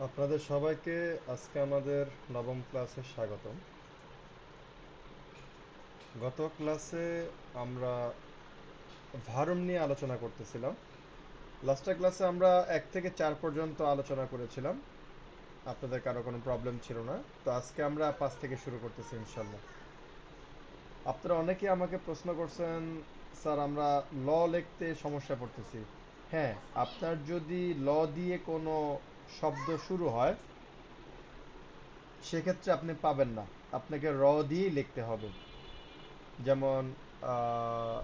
আপনাদের সবাইকে আজকে আমাদের নবম ক্লাসে স্বাগতম। গত ক্লাসে আমরা ভার্ব নিয়ে আলোচনা করতেছিলাম। লাস্টের ক্লাসে আমরা 1 থেকে 4 পর্যন্ত আলোচনা করেছিলাম। আপনাদের কারো কোনো প্রবলেম ছিল না। তো আজকে আমরা 5 থেকে শুরু করতেছি ইনশাল্লাহ। আপনারা অনেকেই আমাকে প্রশ্ন করছেন, স্যার আমরা ল লিখতে সমস্যা পড়তেছি। হ্যাঁ, আপনার যদি ল দিয়ে কোনো শব্দ শুরু হয় সেক্ষেত্রে আপনি পাবেন না, আপনাকে র দিয়েই লিখতে হবে। যেমন আহ,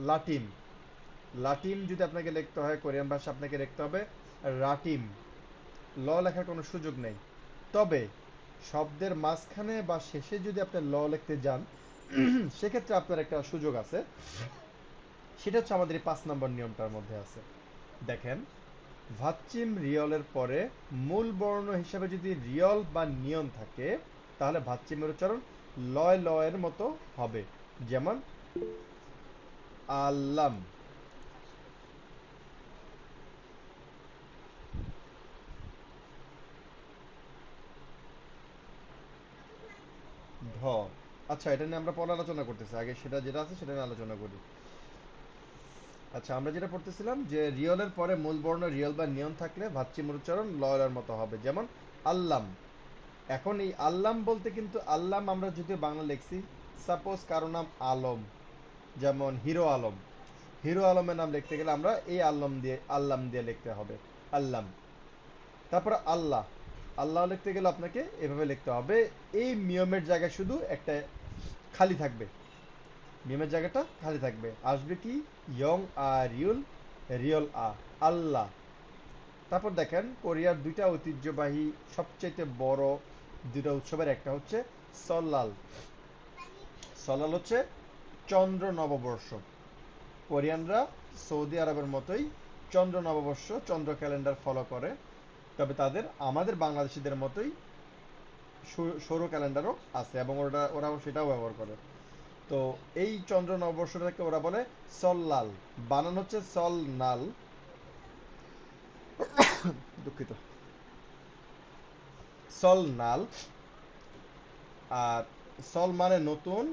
লাটিম। লাটিম যদি আপনাকে লিখতে হয়, কোরিয়ান ভাষা আপনাকে লিখতে হবে রাটিম। ল লেখার কোনো সুযোগ নেই। তবে শব্দের মাঝখানে বা শেষে যদি আপনি ল লিখতে যান সেক্ষেত্রে আপনার একটা সুযোগ আছে। সেটা হচ্ছে আমাদের এই 5 নম্বর নিয়মটার মধ্যে আছে। দেখেন, ভাচ্চিম রিয়লের পরে মূল বর্ণ হিসাবে যদি রিয়ল বা নিয়ন থাকে তাহলে ভাচ্চিমের উচ্চারণ লয় লয়ের মতো হবে। যেমন আল্লাম। ঢ। আচ্ছা, এটা নিয়ে আমরা পরে আলোচনা করতেছি, আগে সেটা যেটা আছে সেটা নিয়ে আলোচনা করি। আচ্ছা, আমরা যেটা পড়তেছিলাম যে রিয়লের পরে মূল বর্ণ রিয়ল বা নিয়ন থাকলে ভাচ্চিমের উচ্চারণ লয়ের মতো হবে। যেমন আল্লাম। এখন এই আল্লাম বলতে কিন্তু আল্লাম আমরা যদি বাংলা লিখছি, সাপোজ কারো নাম আলম, যেমন হিরো আলম। হিরো আলমের নাম লিখতে গেলে আমরা এই আল্লাম দিয়ে লিখতে হবে, আল্লাম। তারপরে আল্লাহ। আল্লাহ লিখতে গেলে আপনাকে এভাবে লিখতে হবে। এই নিয়মের জায়গায় শুধু একটা খালি থাকবে, নিয়মের জায়গাটা খালি থাকবে। আসবে কি? ইয়ং আ রিউল, রিয়ল আ, আল্লাহ। তারপর দেখেন, কোরিয়ার দুইটা ঐতিহ্যবাহী সবচেয়ে বড় দুইটা উৎসবের একটা হচ্ছে সল্লাল। সল্লাল হচ্ছে চন্দ্র নববর্ষ। কোরিয়ানরা সৌদি আরবের মতোই চন্দ্র নববর্ষ, চন্দ্র ক্যালেন্ডার ফলো করে। তবে তাদের আমাদের বাংলাদেশিদের মতোই সৌর ক্যালেন্ডারও আছে এবং ওরা সেটাও ব্যবহার করে। তো এই চন্দ্র নববর্ষটাকে ওরা বলে সল্লাল। বানান হচ্ছে সল নাল, দুঃখিত, সল নাল। আর সল মানে নতুন,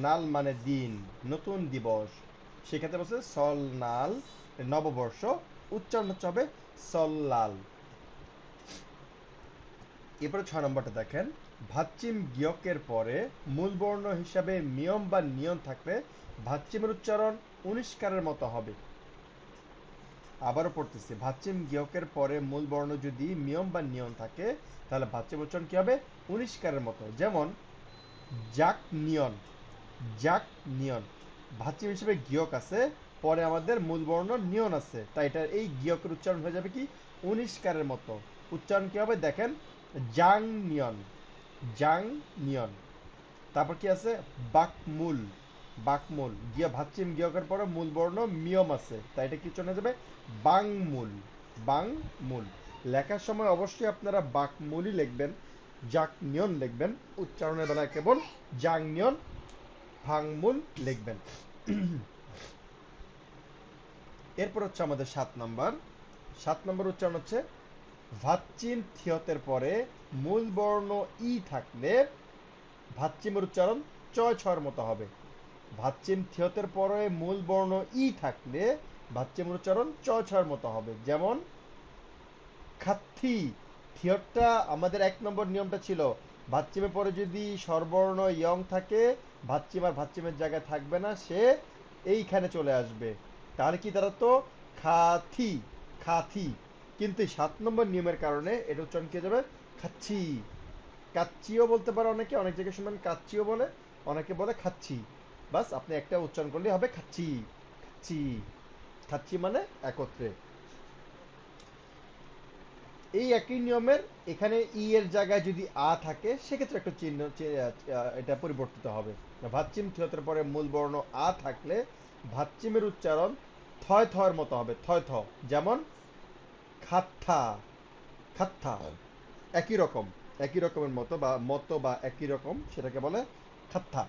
নাল মানে দিন, নতুন দিবস। সেক্ষেত্রে বলছে সল নাল নববর্ষ, উচ্চারণ হচ্ছে হবে সল্লাল। এরপরে 6 নম্বরটা দেখেন, ভাচ্চিম গিয়কের পরে মূল বর্ণ হিসাবে মিয়ম বা নিয়ন থাকলে ভাচ্চিমের উচ্চারণ উনিশকারের মতো হবে। আবারও পড়তেছি, ভাচ্চিম গিয়কের পরে মূল বর্ণ যদি মিয়ম বা নিয়ন থাকে তাহলে ভাচ্চিম উচ্চারণ কি হবে? উনিশকারের মতো। যেমন জাক নিয়ন, জাক নিয়ন। ভাচ্চিম হিসেবে গিয়ক আছে, পরে আমাদের মূল বর্ণ নিয়ন আছে, তাই এটা এই গিয়কের উচ্চারণ হয়ে যাবে কি? উনিশকারের মতো। উচ্চারণ কি হবে দেখেন, জাং নিয়ন, জাং নিয়ন। তারপর কি আছে? বাকমূল, বাকমূল। গিয়া ভাচ্চিম গিয়কের পরে মূল বর্ণ মিয়ম আছে, তাই এটা কি চলে যাবে? বাংমূল, বাংমূল। লেখার সময় অবশ্যই আপনারা বাকমূলই লিখবেন, জাক নিয়ন লিখবেন। উচ্চারণের বেলায় কেবল জাং নিয়ন, ভাঙমূল লিখবেন। এরপর হচ্ছে আমাদের 7 নম্বর। 7 নম্বর উচ্চারণ হচ্ছে ভাচ্চিম থিয়তের পরে মূল বর্ণ ই থাকলে ভাচ্চিমের উচ্চারণ চয় ছয়ের মতো হবে। ভাচ্চিম থিয়তের পরে মূল বর্ণ ই থাকলে ভাচ্চিমের উচ্চারণ চয় ছয়ের মতো হবে। যেমন খাচ্ছি। থিয়তটা আমাদের 1 নম্বর নিয়মটা ছিল ভাচ্চিমের পরে যদি স্বরবর্ণ ইয়ং থাকে, ভাচ্চিম আর ভাচ্চিমের জায়গায় থাকবে না, সে এইখানে চলে আসবে। তাহলে কি দাঁড়াতো? খাথি, খাথি। কিন্তু এই 7 নম্বর নিয়মের কারণে এটা উচ্চারণ কি হয়ে যাবে? খাচ্ছি। কাচ্চিও বলতে পারে অনেকে, অনেক জায়গায় শুনবেন কাচ্চিও বলে, অনেকে বলে খাচ্ছি। বাস আপনি একটা উচ্চারণ করলেই হবে খাচ্ছি, খাচ্ছি। খাচ্ছি মানে একত্রে। এই একই নিয়মের এখানে ই এর জায়গায় যদি আ থাকে সেক্ষেত্রে একটা চিহ্ন এটা পরিবর্তিত হবে। ভাচ্চিম থিয়তের পরে মূল বর্ণ আ থাকলে ভাচ্চিমের উচ্চারণ থয় থয়ের মতো হবে, থয় থ। যেমন খাত্থা, খাত্থা। একই রকম, একই রকমের মতো বা একই রকম, সেটাকে বলে খাত্থা।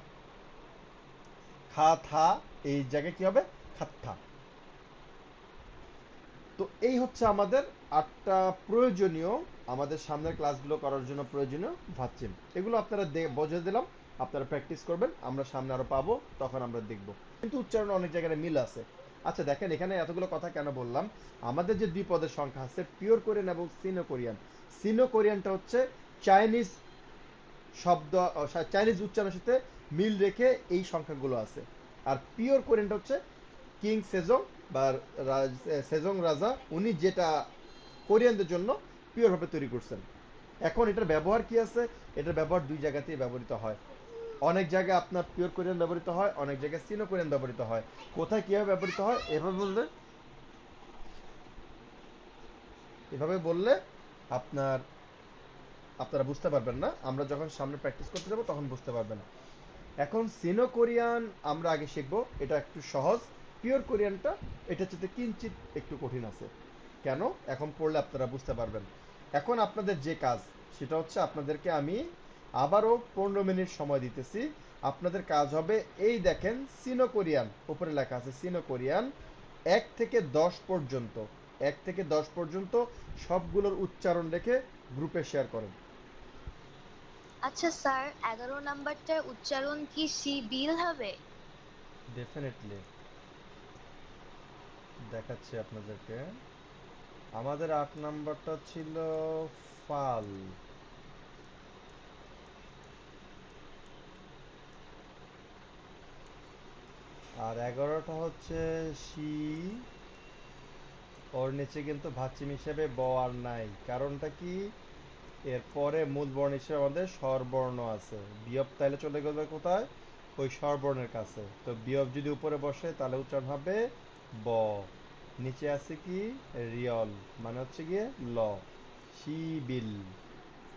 খা থা, এই জায়গায় কি হবে? খাত্থা। তো এই হচ্ছে আমাদের 8টা প্রয়োজনীয়, আমাদের সামনের ক্লাসগুলো করার জন্য প্রয়োজনীয় ভাবছেন। এগুলো আপনারা বুঝে দিলাম, আপনারা প্র্যাকটিস করবেন, আমরা সামনে আরো পাবো, তখন আমরা দেখব। কিন্তু উচ্চারণে অনেক জায়গায় মিল আছে। আচ্ছা দেখেন, এখানে এতগুলো কথা কেন বললাম। আমাদের যে দুই পদের সংখ্যা আছে, পিওর কোরিয়ান এবং সিনো কোরিয়ান। সিনো কোরিয়ানটা হচ্ছে চাইনিজ শব্দ, চাইনিজ উচ্চারণের সাথে মিল রেখে এই সংখ্যাগুলো আছে। আর পিওর কোরিয়ানটা হচ্ছে কিং সেজং বা সেজং রাজা, উনি যেটা কোরিয়ানদের জন্য পিওরভাবে তৈরি করছেন। এখন এটার ব্যবহার কি আছে? এটার ব্যবহার দুই জায়গাতেই ব্যবহৃত হয়। অনেক জায়গায় আপনার পিওর কোরিয়ান ব্যবহৃত হয়, অনেক জায়গায় সিনো কোরিয়ান ব্যবহৃত হয়। কোথায় কিভাবে ব্যবহৃত হয় এভাবে বললে আপনার আপনারা বুঝতে পারবেন না। আমরা যখন সামনে প্র্যাকটিস করতে যাব তখন বুঝতে পারবেন। এখন সিনো কোরিয়ান আমরা আগে শিখবো, এটা একটু সহজ। পিওর কোরিয়ানটা এটা হচ্ছে কিঞ্চিত একটু কঠিন আছে। কেন? এখন পড়লে আপনারা বুঝতে পারবেন। এখন আপনাদের যে কাজ, সেটা হচ্ছে আপনাদেরকে আমি আবারও 15 মিনিট সময় দিতেছি। আপনাদের কাজ হবে, এই দেখেন সিনো কোরিয়ান উপরে লেখা আছে সিনো কোরিয়ান 1 থেকে 10 পর্যন্ত, 1 থেকে 10 পর্যন্ত সবগুলোর উচ্চারণ রেখে গ্রুপে শেয়ার করেন। আচ্ছা স্যার, 11 নাম্বারটার উচ্চারণ কি সিবিল হবে? ডেফিনেটলি দেখাচ্ছি আপনাদেরকে। আমাদের 8 নাম্বারটা ছিল ফাল, আর 11টা হচ্ছে শি। ওর নিচে কিন্তু ভাচ্চিম হিসেবে ব আর নাই, কারণটা কি? এরপরে মূল বর্ণ হিসেবে আমাদের স্বরবর্ণ আছে। বিয়প তাইলে চলে গেলে কোথায়? ওই স্বরবর্ণের কাছে। তো বিয়প যদি উপরে বসে তাহলে উচ্চারণ হবে ব। নিচে আছে কি? রিয়ল, মানে হচ্ছে গিয়ে ল। শিবিল।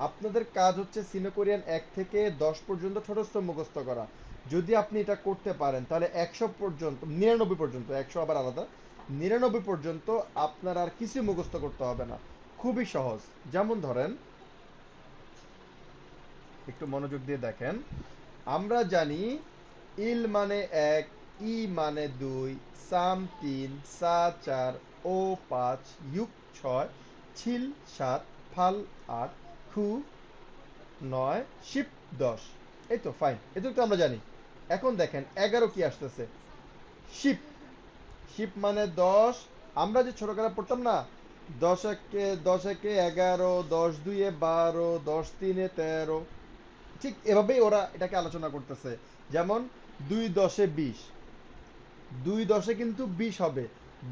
আপনাদের কাজ হচ্ছে সিনো কোরিয়ান 1 থেকে 10 পর্যন্ত ঠোঁটস্থ মুখস্থ করা। যদি আপনি এটা করতে পারেন তাহলে 100 পর্যন্ত, 99 পর্যন্ত, 100 আবার আলাদা, 99 পর্যন্ত আপনার আর কিছু মুখস্থ করতে হবে না। খুবই সহজ। যেমন ধরেন, একটু মনোযোগ দিয়ে দেখেন। আমরা জানি ইল মানে 1, ই মানে 2, সাম 3, সা 4, ও 5, ইউক 6, ছিল 7, ফাল 8, খু 9, শিপ 10। এই তো ফাইন, এটুকু তো আমরা জানি। এখন দেখেন 11 কি আসতেছে? শিপ। শিপ মানে 10। আমরা যে ছোটবেলা পড়তাম না, 10 একে 11, 10 2 12, 10 3 13, ঠিক এভাবেই ওরা এটাকে আলোচনা করতেছে। যেমন 2 10 20, 2 10 কিন্তু 20 হবে,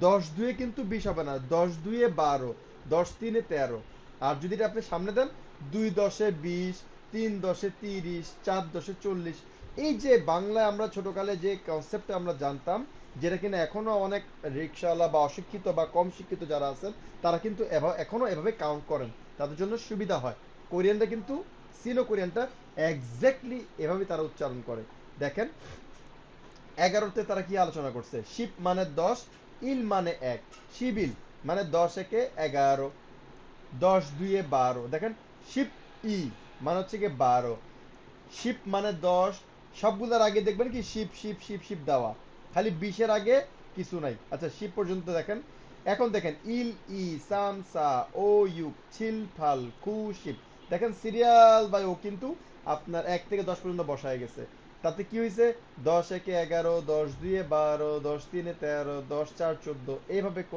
10 2 কিন্তু 20 হবে না, 10 2 12, 10 3 13। আর যদি এটা আপনি সামনে দেন, 2 10 20, 3 10 30, 4 10 40। এই যে বাংলায় আমরা ছোটকালে যে কনসেপ্টটা আমরা জানতাম, যেটা কিনা এখনো অনেক রিক্সাওয়ালা বা অশিক্ষিত বা কম শিক্ষিত যারা আছেন, তারা কিন্তু এখনো এভাবে কাউন্ট করেন, তাদের জন্য সুবিধা হয়। কোরিয়ানটা কিন্তু, সিনো কোরিয়ানটা এক্স্যাক্টলি এভাবে তারা উচ্চারণ করে। দেখেন 11তে তারা কি আলোচনা করছে? শিপ মানে 10, ইল মানে 1, শিবিল মানে 10 একে 11, 10 2 12। দেখেন শিপ ই মানে হচ্ছে কি 12, শিপ মানে 10। সবগুলোর আগে দেখবেন কি শিপ শিপ শিপ শিপ দেওয়া, খালি 20-এর আগে কিছু নাই। আচ্ছা শিপ পর্যন্ত দেখেন। এখন দেখেন ইল, ই, সাম, সা, ও, ইউক, ছিল, ফাল, কু, শিপ। দেখেন সিরিয়াল বাই ও কিন্তু আপনার 1 থেকে 10 পর্যন্ত বসায় গেছে। তাতে কি হয়েছে? 10 একে 11, 10 2 12, 10 3 13, 10 4 14, এইভাবে করে